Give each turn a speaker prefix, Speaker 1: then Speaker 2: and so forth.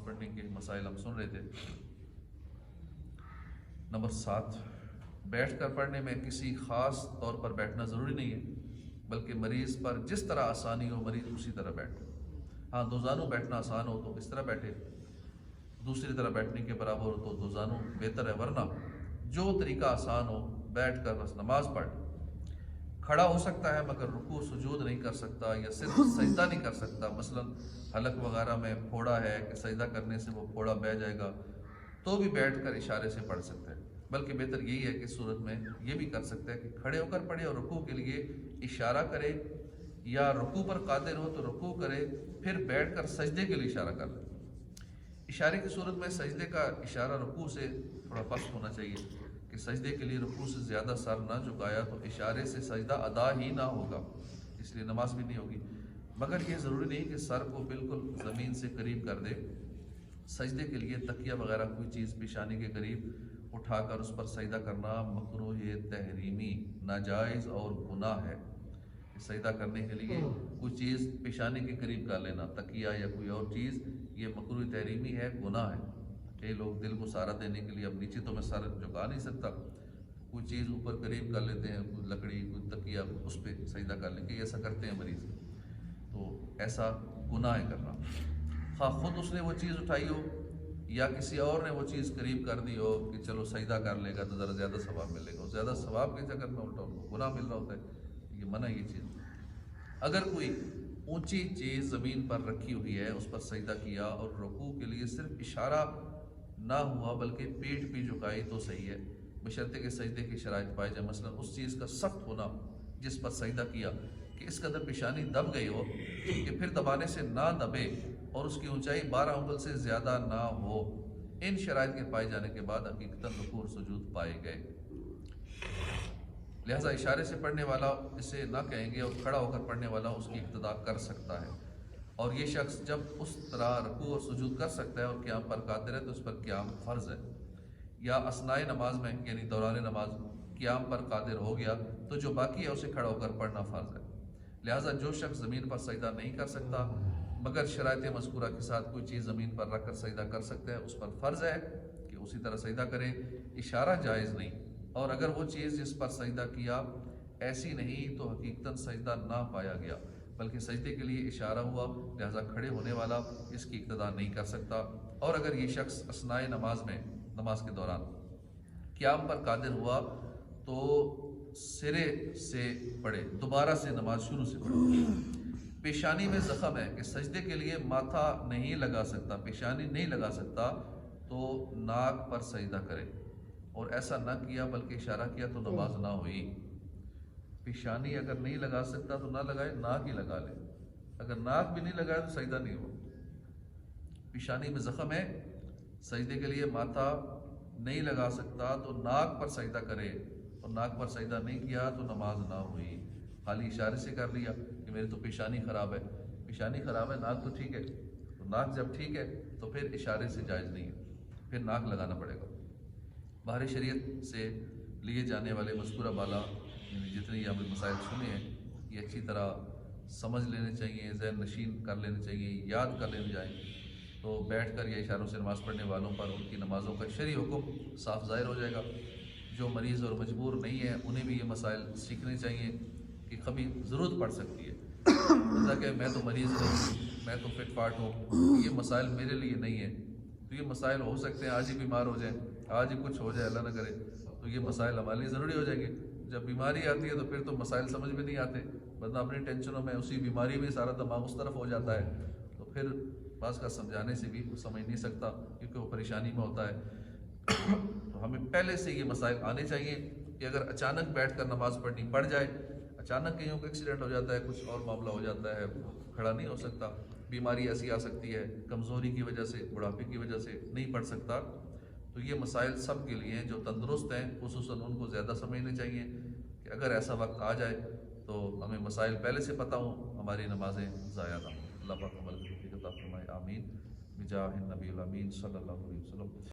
Speaker 1: پڑھنے کے مسائل ہم سن رہے تھے۔ نمبر 7، بیٹھ کر پڑھنے میں کسی خاص طور پر بیٹھنا ضروری نہیں ہے، بلکہ مریض پر جس طرح آسانی ہو مریض اسی طرح بیٹھے۔ ہاں، دو زانوں بیٹھنا آسان ہو تو اس طرح بیٹھے، دوسری طرح بیٹھنے کے برابر ہو تو دو زانوں بہتر ہے، ورنہ جو طریقہ آسان ہو بیٹھ کر بس نماز پڑھ۔ کھڑا ہو سکتا ہے مگر رکوع سجود نہیں کر سکتا یا صرف سجدہ نہیں کر سکتا، مثلا حلق وغیرہ میں پھوڑا ہے کہ سجدہ کرنے سے وہ پھوڑا بہہ جائے گا، تو بھی بیٹھ کر اشارے سے پڑھ سکتا ہے۔ بلکہ بہتر یہی ہے کہ اس صورت میں یہ بھی کر سکتا ہے کہ کھڑے ہو کر پڑھے اور رکوع کے لیے اشارہ کرے، یا رکوع پر قادر ہو تو رکوع کرے، پھر بیٹھ کر سجدے کے لیے اشارہ کر لے۔ اشارے کی صورت میں سجدے کا اشارہ رکوع سے تھوڑا پست ہونا چاہیے، کہ سجدے کے لیے رکوع سے زیادہ سر نہ جھکایا تو اشارے سے سجدہ ادا ہی نہ ہوگا، اس لیے نماز بھی نہیں ہوگی۔ مگر یہ ضروری نہیں کہ سر کو بالکل زمین سے قریب کر دے۔ سجدے کے لیے تکیہ وغیرہ کوئی چیز پیشانی کے قریب اٹھا کر اس پر سجدہ کرنا مکروہ تحریمی، ناجائز اور گناہ ہے۔ سجدہ کرنے کے لیے کوئی چیز پیشانی کے قریب کر لینا، تکیہ یا کوئی اور چیز، یہ مکروہ تحریمی ہے، گناہ ہے۔ کئی لوگ دل کو سہارا دینے کے لیے اب نیچے تو میں سر جھکا نہیں سکتا، کوئی چیز اوپر قریب کر لیتے ہیں، کوئی لکڑی، کوئی تکیہ، اس پہ سجدہ کر لیں، کہ ایسا کرتے ہیں مریض، تو ایسا گناہ ہے کرنا۔ خواہ خود اس نے وہ چیز اٹھائی ہو یا کسی اور نے وہ چیز قریب کر دی ہو کہ چلو سجدہ کر لے گا تو ذرا زیادہ ثواب ملے گا، زیادہ ثواب کے چکر میں الٹا ان کو گناہ مل رہا ہوتا ہے، یہ منع ہے یہ چیز۔ اگر کوئی اونچی چیز زمین پر رکھی ہوئی ہے، اس پر سجدہ کیا اور رکوع کے لیے صرف اشارہ نہ ہوا بلکہ پیٹھ بھی جھکائی تو صحیح ہے، بشرطے کہ سجدے کی شرائط پائے جائے، مثلا اس چیز کا سخت ہونا جس پر سجدہ کیا کہ اس قدر پیشانی دب گئی ہو کہ پھر دبانے سے نہ دبے، اور اس کی اونچائی 12 انگل سے زیادہ نہ ہو۔ ان شرائط کے پائے جانے کے بعد حقیقتاً رکوع اور سجود پائے گئے، لہذا اشارے سے پڑھنے والا اسے نہ کہیں گے، اور کھڑا ہو کر پڑھنے والا اس کی اقتداء کر سکتا ہے۔ اور یہ شخص جب اس طرح رکوع اور سجود کر سکتا ہے اور قیام پر قادر ہے تو اس پر قیام فرض ہے، یا اثناء نماز میں یعنی دوران نماز قیام پر قادر ہو گیا تو جو باقی ہے اسے کھڑا ہو کر پڑھنا فرض ہے۔ لہٰذا جو شخص زمین پر سجدہ نہیں کر سکتا مگر شرائط مذکورہ کے ساتھ کوئی چیز زمین پر رکھ کر سجدہ کر سکتا ہے، اس پر فرض ہے کہ اسی طرح سجدہ کرے، اشارہ جائز نہیں۔ اور اگر وہ چیز جس پر سجدہ کیا ایسی نہیں تو حقیقتاً سجدہ نہ پایا گیا بلکہ سجدے کے لیے اشارہ ہوا، لہذا کھڑے ہونے والا اس کی اقتداء نہیں کر سکتا۔ اور اگر یہ شخص اثناء نماز میں، نماز کے دوران قیام پر قادر ہوا تو سرے سے پڑھے، دوبارہ سے نماز شروع سے پڑھے۔ پیشانی میں زخم ہے کہ سجدے کے لیے ماتھا نہیں لگا سکتا، پیشانی نہیں لگا سکتا تو ناک پر سجدہ کرے، اور ایسا نہ کیا بلکہ اشارہ کیا تو نماز نہ ہوئی۔ پیشانی اگر نہیں لگا سکتا تو نہ لگائے، ناک ہی لگا لے، اگر ناک بھی نہیں لگائے تو سجدہ نہیں ہوا۔ پیشانی میں زخم ہے، سجدے کے لیے ماتھا نہیں لگا سکتا تو ناک پر سجدہ کرے، اور ناک پر سجدہ نہیں کیا تو نماز نہ ہوئی۔ خالی اشارے سے کر لیا کہ میری تو پیشانی خراب ہے، پیشانی خراب ہے، ناک تو ٹھیک ہے، تو ناک جب ٹھیک ہے تو پھر اشارے سے جائز نہیں ہے، پھر ناک لگانا پڑے گا۔ باہر شریعت سے لیے جانے والے مذکورہ بالا یعنی جتنے یہ ہم نے مسائل سنے ہیں یہ اچھی طرح سمجھ لینے چاہیے، ذہن نشین کر لینے چاہیے، یاد کر لینے چاہیے، تو بیٹھ کر یا اشاروں سے نماز پڑھنے والوں پر ان کی نمازوں کا شرعی حکم صاف ظاہر ہو جائے گا۔ جو مریض اور مجبور نہیں ہے انہیں بھی یہ مسائل سیکھنے چاہیے کہ کبھی ضرورت پڑ سکتی ہے، جیسا کہ میں تو مریض نہیں، میں تو فٹ فاٹ ہوں، یہ مسائل میرے لیے نہیں ہے، تو یہ مسائل ہو سکتے ہیں آج ہی بیمار ہو جائیں، آج ہی کچھ ہو جائے اللہ نہ کرے، تو یہ مسائل ہمارے لیے ضروری ہو جائیں گے۔ جب بیماری آتی ہے تو پھر تو مسائل سمجھ میں نہیں آتے، بندہ اپنی ٹینشنوں میں اسی بیماری میں سارا دماغ اس طرف ہو جاتا ہے، تو پھر بعض کا سمجھانے سے بھی وہ سمجھ نہیں سکتا کیونکہ وہ پریشانی میں ہوتا ہے۔ تو ہمیں پہلے سے یہ مسائل آنے چاہیے کہ اگر اچانک بیٹھ کر نماز پڑھنی پڑ جائے، اچانک کہیں کو ایکسیڈنٹ ہو جاتا ہے، کچھ اور معاملہ ہو جاتا ہے، کھڑا نہیں ہو سکتا، بیماری ایسی آ سکتی ہے، کمزوری کی وجہ سے، بڑھاپے کی وجہ سے نہیں پڑھ سکتا، تو یہ مسائل سب کے لیے ہیں۔ جو تندرست ہیں خصوصاً ان کو زیادہ سمجھنے چاہیے کہ اگر ایسا وقت آ جائے تو ہمیں مسائل پہلے سے پتہ ہوں، ہماری نمازیں ضائع نہ ہوں۔ اللہ پاک عمل کی توفیق عطا فرمائے، آمین، بجاہ النبی الامین صلی اللہ علیہ وسلم۔